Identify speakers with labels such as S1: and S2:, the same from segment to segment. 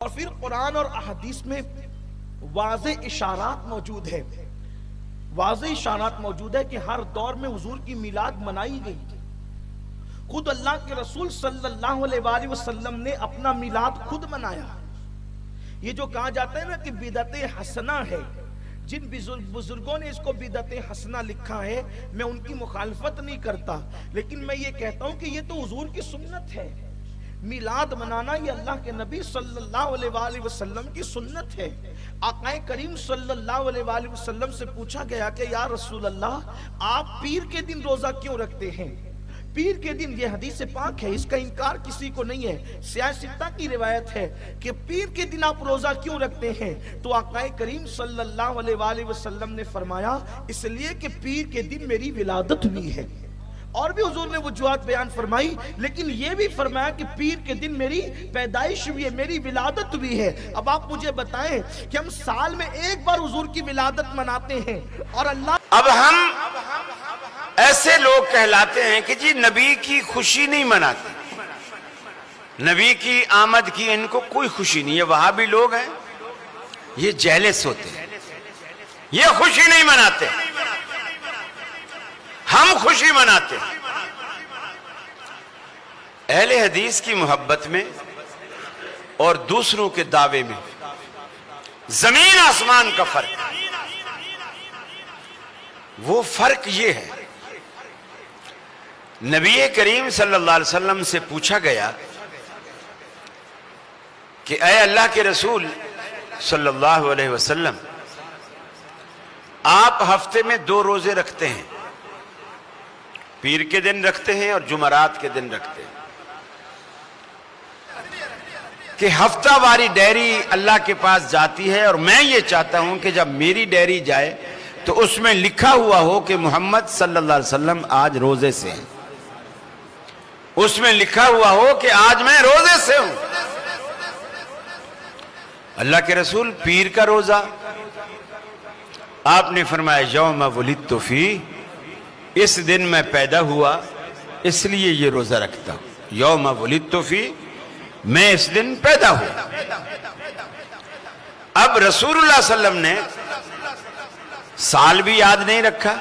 S1: اور پھر قرآن اور احادیث میں واضح اشارات موجود ہے، واضح اشارات موجود ہے کہ ہر دور میں حضور کی میلاد منائی گئی۔ خود اللہ کے رسول صلی اللہ علیہ وآلہ وسلم نے اپنا میلاد خود منایا۔ یہ جو کہا جاتا ہے نا کہ بدعت حسنہ ہے، جن بزرگوں نے اس کو بدعت حسنہ لکھا ہے میں ان کی مخالفت نہیں کرتا، لیکن میں یہ کہتا ہوں کہ یہ تو حضور کی سنت ہے۔ میلاد منانا یہ اللہ کے نبی صلی اللہ علیہ وآلہ وسلم کی سنت ہے۔ آقا کریم صلی اللہ علیہ وآلہ وسلم سے پوچھا گیا کہ یا رسول اللہ آپ پیر کے دن روزہ کیوں رکھتے ہیں؟ پیر کے دن، یہ حدیث پاک ہے، اس کا انکار کسی کو نہیں ہے، سیاہ ستہ کی روایت ہے کہ پیر کے دن آپ روزہ کیوں رکھتے ہیں؟ تو آقا کریم صلی اللہ علیہ وآلہ وسلم نے فرمایا اس لیے کہ پیر کے دن میری ولادت ہوئی ہے۔ اور بھی حضور نے وجوہات بیان فرمائی، لیکن یہ بھی فرمایا کہ پیر کے دن میری پیدائش ہوئی ہے، میری ولادت ہوئی ہے۔ اب آپ مجھے بتائیں کہ ہم سال میں ایک بار حضور کی ولادت مناتے ہیں اور اللہ
S2: اب ہم ایسے لوگ کہلاتے ہیں کہ جی نبی کی خوشی نہیں مناتے، نبی کی آمد کی ان کو کوئی خوشی نہیں ہے۔ وہاں بھی لوگ ہیں یہ جیلس ہوتے ہیں، یہ خوشی نہیں مناتے، ہم خوشی مناتے ہیں۔ اہل حدیث کی محبت میں اور دوسروں کے دعوے میں زمین آسمان کا فرق ہے۔ وہ فرق یہ ہے، نبی کریم صلی اللہ علیہ وسلم سے پوچھا گیا کہ اے اللہ کے رسول صلی اللہ علیہ وسلم، آپ ہفتے میں 2 روزے رکھتے ہیں، پیر کے دن رکھتے ہیں اور جمعرات کے دن رکھتے ہیں، کہ ہفتہ واری ڈیری اللہ کے پاس جاتی ہے اور میں یہ چاہتا ہوں کہ جب میری ڈیری جائے تو اس میں لکھا ہوا ہو کہ محمد صلی اللہ علیہ وسلم آج روزے سے ہیں، اس میں لکھا ہوا ہو کہ آج میں روزے سے ہوں۔ اللہ کے رسول پیر کا روزہ، آپ نے فرمایا یوم ولدت فی، اس دن میں پیدا ہوا اس لیے یہ روزہ رکھتا ہوں، یوم ولدت فی، میں اس دن پیدا ہوا۔ اب رسول اللہ صلی اللہ علیہ وسلم نے سال بھی یاد نہیں رکھا،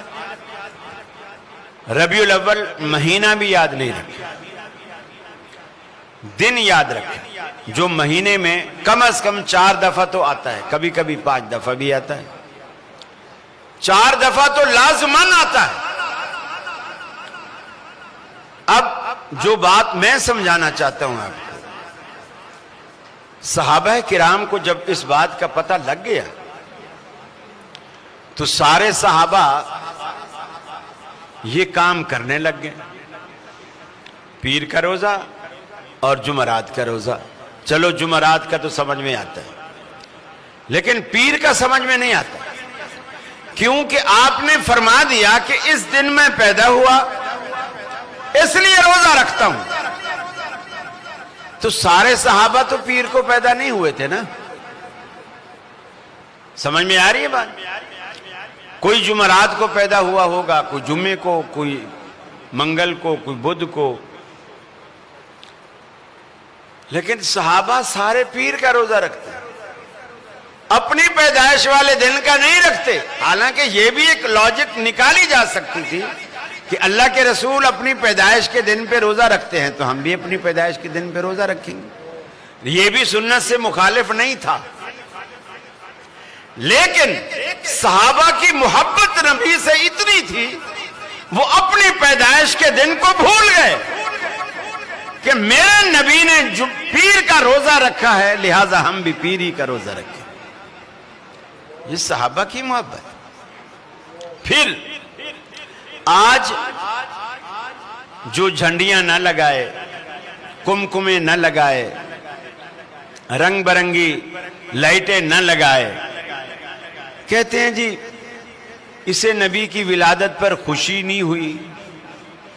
S2: ربیع الاول مہینہ بھی یاد نہیں رکھا، دن یاد رکھا جو مہینے میں کم از کم 4 دفعہ تو آتا ہے، کبھی کبھی 5 دفعہ بھی آتا ہے، 4 دفعہ تو لازماً آتا ہے۔ اب جو بات میں سمجھانا چاہتا ہوں آپ کو، صحابہ کرام کو جب اس بات کا پتہ لگ گیا تو سارے صحابہ یہ کام کرنے لگ گئے، پیر کا روزہ اور جمعرات کا روزہ۔ چلو جمعرات کا تو سمجھ میں آتا ہے، لیکن پیر کا سمجھ میں نہیں آتا، کیونکہ آپ نے فرما دیا کہ اس دن میں پیدا ہوا اس لیے روزہ رکھتا ہوں۔ تو سارے صحابہ تو پیر کو پیدا نہیں ہوئے تھے نا، سمجھ میں آ رہی ہے بات؟ کوئی جمعرات کو پیدا ہوا ہوگا، کوئی جمعے کو، کوئی منگل کو، کوئی بدھ کو، لیکن صحابہ سارے پیر کا روزہ رکھتے ہیں، اپنی پیدائش والے دن کا نہیں رکھتے۔ حالانکہ یہ بھی ایک لاجک نکالی جا سکتی تھی کہ اللہ کے رسول اپنی پیدائش کے دن پہ روزہ رکھتے ہیں تو ہم بھی اپنی پیدائش کے دن پہ روزہ رکھیں گے، یہ بھی سنت سے مخالف نہیں تھا۔ لیکن صحابہ کی محبت نبی سے اتنی تھی وہ اپنی پیدائش کے دن کو بھول گئے کہ میرے نبی نے جو پیر کا روزہ رکھا ہے لہٰذا ہم بھی پیری کا روزہ رکھیں۔ یہ صحابہ کی محبت۔ پھر آج جو جھنڈیاں نہ لگائے، کمکمیں نہ لگائے، رنگ برنگی لائٹیں نہ لگائے، کہتے ہیں جی اسے نبی کی ولادت پر خوشی نہیں ہوئی،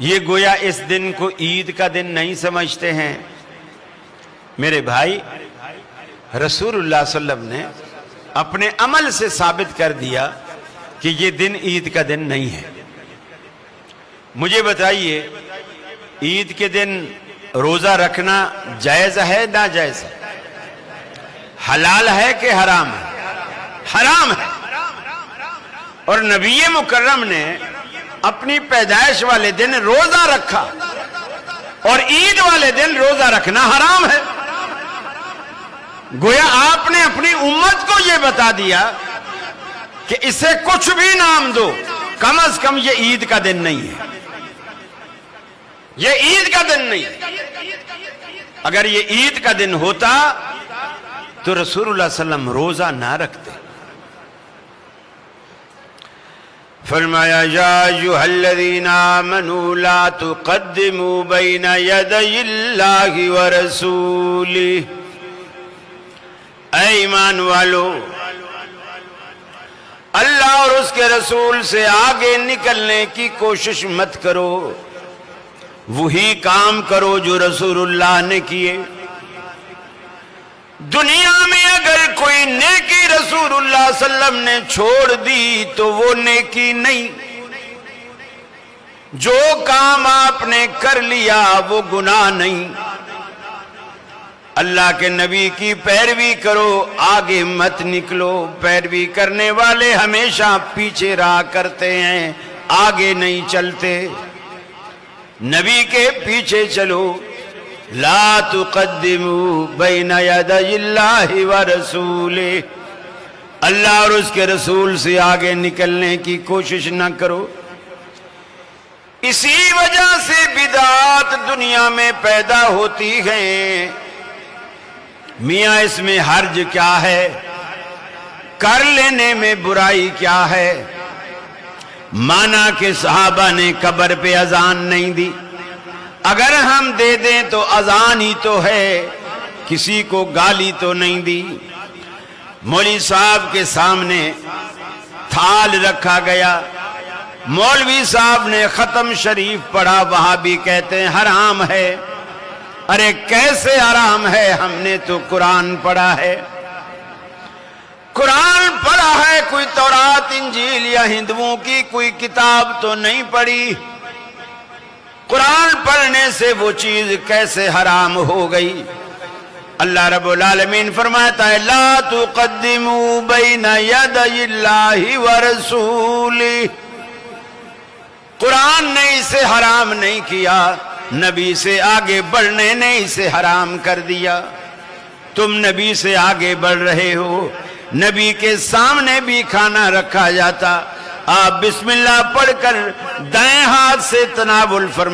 S2: یہ گویا اس دن کو عید کا دن نہیں سمجھتے ہیں۔ میرے بھائی، رسول اللہ صلی اللہ علیہ وسلم نے اپنے عمل سے ثابت کر دیا کہ یہ دن عید کا دن نہیں ہے۔ مجھے بتائیے عید کے دن روزہ رکھنا جائز ہے ناجائز ہے؟ حلال ہے کہ حرام ہے؟ حرام ہے۔ اور نبی مکرم نے اپنی پیدائش والے دن روزہ رکھا، اور عید والے دن روزہ رکھنا حرام ہے۔ گویا آپ نے اپنی امت کو یہ بتا دیا کہ اسے کچھ بھی نام دو، کم از کم یہ عید کا دن نہیں ہے، یہ عید کا دن نہیں ہے۔ اگر یہ عید کا دن ہوتا تو رسول اللہ صلی اللہ علیہ وسلم روزہ نہ رکھتے۔ فرمایا یا ایھا الذین آمنوا لا تقدموا بین یدی اللہ ورسولہ، اے ایمان والو، اللہ اور اس کے رسول سے آگے نکلنے کی کوشش مت کرو، وہی کام کرو جو رسول اللہ نے کیے۔ دنیا میں اگر کوئی نیکی رسول اللہ صلی اللہ علیہ وسلم نے چھوڑ دی تو وہ نیکی نہیں، جو کام آپ نے کر لیا وہ گناہ نہیں۔ اللہ کے نبی کی پیروی کرو، آگے مت نکلو۔ پیروی کرنے والے ہمیشہ پیچھے رہا کرتے ہیں، آگے نہیں چلتے۔ نبی کے پیچھے چلو۔ لا تقدموا بین یدی اللہ ورسولہ، اللہ اور اس کے رسول سے آگے نکلنے کی کوشش نہ کرو۔ اسی وجہ سے بدعات دنیا میں پیدا ہوتی ہیں۔ میاں اس میں حرج کیا ہے؟ کر لینے میں برائی کیا ہے؟ مانا کہ صحابہ نے قبر پہ اذان نہیں دی، اگر ہم دے دیں تو اذان ہی تو ہے، کسی کو گالی تو نہیں دی۔ مولوی صاحب کے سامنے تھال رکھا گیا، مولوی صاحب نے ختم شریف پڑھا، وہاں بھی کہتے ہیں حرام ہے۔ ارے کیسے حرام ہے؟ ہم نے تو قرآن پڑھا ہے، قرآن پڑھا ہے، کوئی تورات انجیل یا ہندوؤں کی کوئی کتاب تو نہیں پڑھی۔ قرآن پڑھنے سے وہ چیز کیسے حرام ہو گئی؟ اللہ رب العالمین فرماتا ہے لا تقدموا بین یدی اللہ ورسولہ، قرآن نے اسے حرام نہیں کیا، نبی سے آگے بڑھنے نے اسے حرام کر دیا۔ تم نبی سے آگے بڑھ رہے ہو، نبی کے سامنے بھی کھانا رکھا جاتا، آپ بسم اللہ پڑھ کر دائیں ہاتھ سے تناول فرماتے